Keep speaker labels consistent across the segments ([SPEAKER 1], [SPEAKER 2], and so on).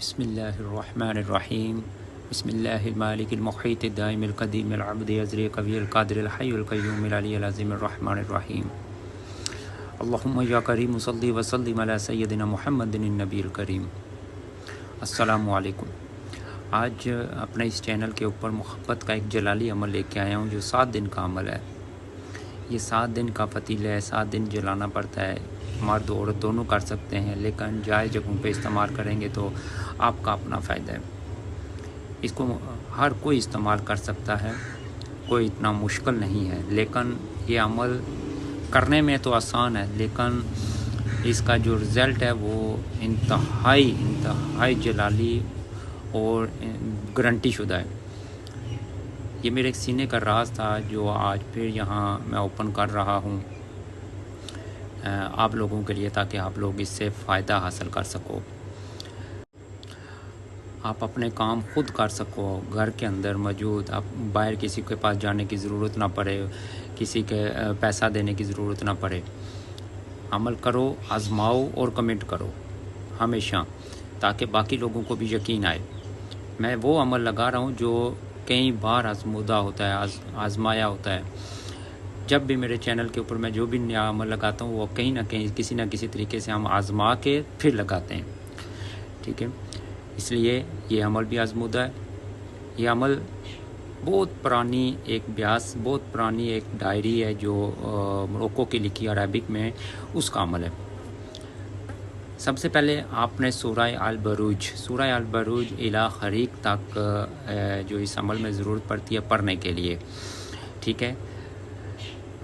[SPEAKER 1] بسم اللہ الرحمن الرحیم بسم اللہ المالک المحیط الدائم القدیم العبد ازری قوی القادر الحی القیوم العلی العظیم الرحمن الرحیم اللہم یا کریم صلی وسلم علی سیدنا محمد النبی الکریم۔ السلام علیکم۔ آج اپنے اس چینل کے اوپر محبت کا ایک جلالی عمل لے کے آیا ہوں جو 7 دن کا عمل ہے۔ یہ 7 دن کا فتیلہ ہے، 7 دن جلانا پڑتا ہے، مرد عورت دونوں کر سکتے ہیں، لیکن جائز جگہوں پہ استعمال کریں گے تو آپ کا اپنا فائدہ ہے۔ اس کو ہر کوئی استعمال کر سکتا ہے، کوئی اتنا مشکل نہیں ہے، لیکن یہ عمل کرنے میں تو آسان ہے، لیکن اس کا جو رزلٹ ہے وہ انتہائی جلالی اور گارنٹی شدہ ہے۔ یہ میرے ایک سینے کا راز تھا جو آج پھر یہاں میں اوپن کر رہا ہوں آپ لوگوں کے لیے، تاکہ آپ لوگ اس سے فائدہ حاصل کر سکو، آپ اپنے کام خود کر سکو، گھر کے اندر موجود، آپ باہر کسی کے پاس جانے کی ضرورت نہ پڑے، کسی کے پیسہ دینے کی ضرورت نہ پڑے۔ عمل کرو، آزماؤ اور کمنٹ کرو ہمیشہ، تاکہ باقی لوگوں کو بھی یقین آئے۔ میں وہ عمل لگا رہا ہوں جو کئی بار آزمودہ ہوتا ہے، آزمایا ہوتا ہے۔ جب بھی میرے چینل کے اوپر میں جو بھی نیا عمل لگاتا ہوں وہ کہیں نہ کہیں کسی نہ کسی طریقے سے ہم آزما کے پھر لگاتے ہیں، ٹھیک ہے؟ اس لیے یہ عمل بھی آزمودہ ہے۔ یہ عمل بہت پرانی ایک ڈائری ہے جو موروکو کی لکھی عربک میں، اس کا عمل ہے۔ سب سے پہلے آپ نے سورہ البروج الی خریق تک جو اس عمل میں ضرورت پڑتی ہے پڑھنے کے لیے، ٹھیک ہے؟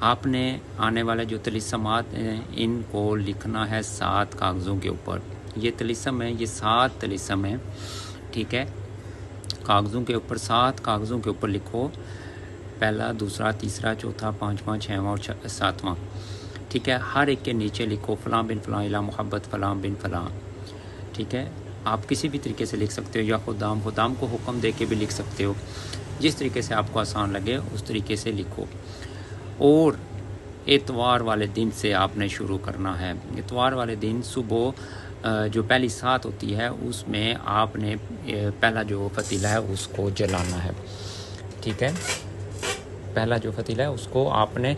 [SPEAKER 1] آپ نے آنے والے جو طلسمات ہیں ان کو لکھنا ہے 7 کاغذوں کے اوپر۔ یہ طلسم ہے، یہ 7 طلسم ہیں، ٹھیک ہے؟ کاغذوں کے اوپر 7 کاغذوں کے اوپر لکھو، پہلا، دوسرا، تیسرا، چوتھا، 5واں، 6واں اور 7واں، ٹھیک ہے؟ ہر ایک کے نیچے لکھو فلاں بن فلاں الی محبت فلاں بن فلاں، ٹھیک ہے؟ آپ کسی بھی طریقے سے لکھ سکتے ہو، یا خدام کو حکم دے کے بھی لکھ سکتے ہو، جس طریقے سے آپ کو آسان لگے اس طریقے سے لکھو۔ اور اتوار والے دن سے آپ نے شروع کرنا ہے۔ اتوار والے دن صبح جو پہلی سات ہوتی ہے اس میں آپ نے پہلا جو فتیلہ ہے اس کو جلانا ہے، ٹھیک ہے؟ پہلا جو فتیلہ ہے اس کو آپ نے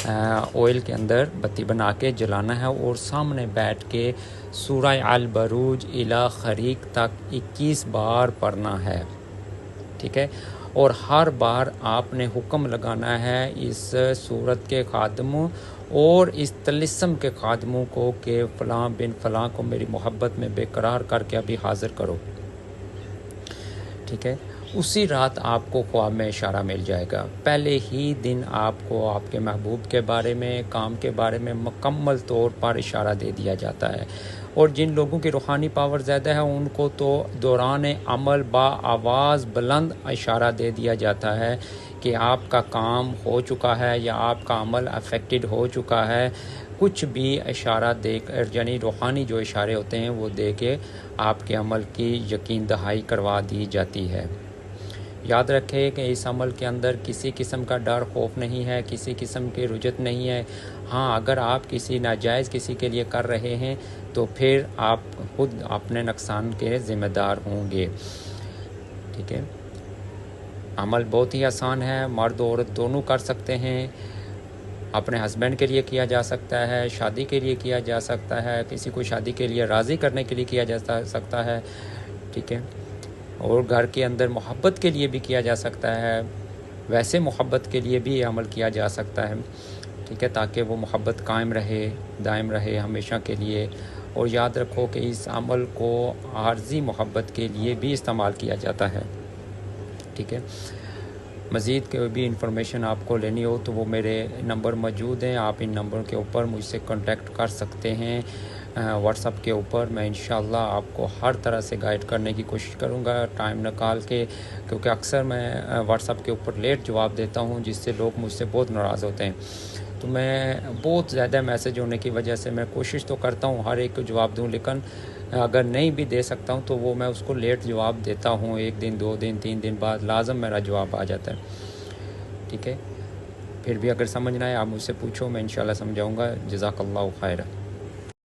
[SPEAKER 1] آئل کے اندر بتی بنا کے جلانا ہے، اور سامنے بیٹھ کے سورہ البروج الی خریق تک 21 بار پڑھنا ہے، ٹھیک ہے؟ اور ہر بار آپ نے حکم لگانا ہے اس سورت کے خادموں اور اس طلسم کے خادموں کو کہ فلاں بن فلاں کو میری محبت میں بے قرار کر کے ابھی حاضر کرو، ٹھیک ہے؟ اسی رات آپ کو خواب میں اشارہ مل جائے گا۔ پہلے ہی دن آپ کو آپ کے محبوب کے بارے میں، کام کے بارے میں مکمل طور پر اشارہ دے دیا جاتا ہے، اور جن لوگوں کی روحانی پاور زیادہ ہے ان کو تو دوران عمل با آواز بلند اشارہ دے دیا جاتا ہے کہ آپ کا کام ہو چکا ہے یا آپ کا عمل افیکٹڈ ہو چکا ہے۔ کچھ بھی اشارہ دے کر، یعنی روحانی جو اشارے ہوتے ہیں وہ دے کے آپ کے عمل کی یقین دہائی کروا دی جاتی ہے۔ یاد رکھیں کہ اس عمل کے اندر کسی قسم کا ڈر خوف نہیں ہے، کسی قسم کی رجت نہیں ہے۔ ہاں، اگر آپ کسی ناجائز کسی کے لیے کر رہے ہیں تو پھر آپ خود اپنے نقصان کے ذمہ دار ہوں گے، ٹھیک ہے؟ عمل بہت ہی آسان ہے، مرد و عورت دونوں کر سکتے ہیں۔ اپنے ہسبینڈ کے لیے کیا جا سکتا ہے، شادی کے لیے کیا جا سکتا ہے، کسی کو شادی کے لیے راضی کرنے کے لیے کیا جا سکتا ہے، ٹھیک ہے؟ اور گھر کے اندر محبت کے لیے بھی کیا جا سکتا ہے، ویسے محبت کے لیے بھی یہ عمل کیا جا سکتا ہے، ٹھیک ہے؟ تاکہ وہ محبت قائم رہے، دائم رہے ہمیشہ کے لیے۔ اور یاد رکھو کہ اس عمل کو عارضی محبت کے لیے بھی استعمال کیا جاتا ہے، ٹھیک ہے؟ مزید کوئی بھی انفارمیشن آپ کو لینی ہو تو وہ میرے نمبر موجود ہیں، آپ ان نمبر کے اوپر مجھ سے کانٹیکٹ کر سکتے ہیں واٹس ایپ کے اوپر۔ میں انشاءاللہ آپ کو ہر طرح سے گائیڈ کرنے کی کوشش کروں گا ٹائم نکال کے، کیونکہ اکثر میں واٹس ایپ کے اوپر لیٹ جواب دیتا ہوں، جس سے لوگ مجھ سے بہت ناراض ہوتے ہیں۔ تو میں بہت زیادہ میسج ہونے کی وجہ سے میں کوشش تو کرتا ہوں ہر ایک کو جواب دوں، لیکن اگر نہیں بھی دے سکتا ہوں تو وہ میں اس کو لیٹ جواب دیتا ہوں، 1 دن 2 دن 3 دن بعد لازم میرا جواب آ جاتا ہے، ٹھیک ہے؟ پھر بھی اگر سمجھنا ہے آپ مجھ سے پوچھو، میں انشاءاللہ سمجھاؤں گا۔ جزاک اللہ خیر۔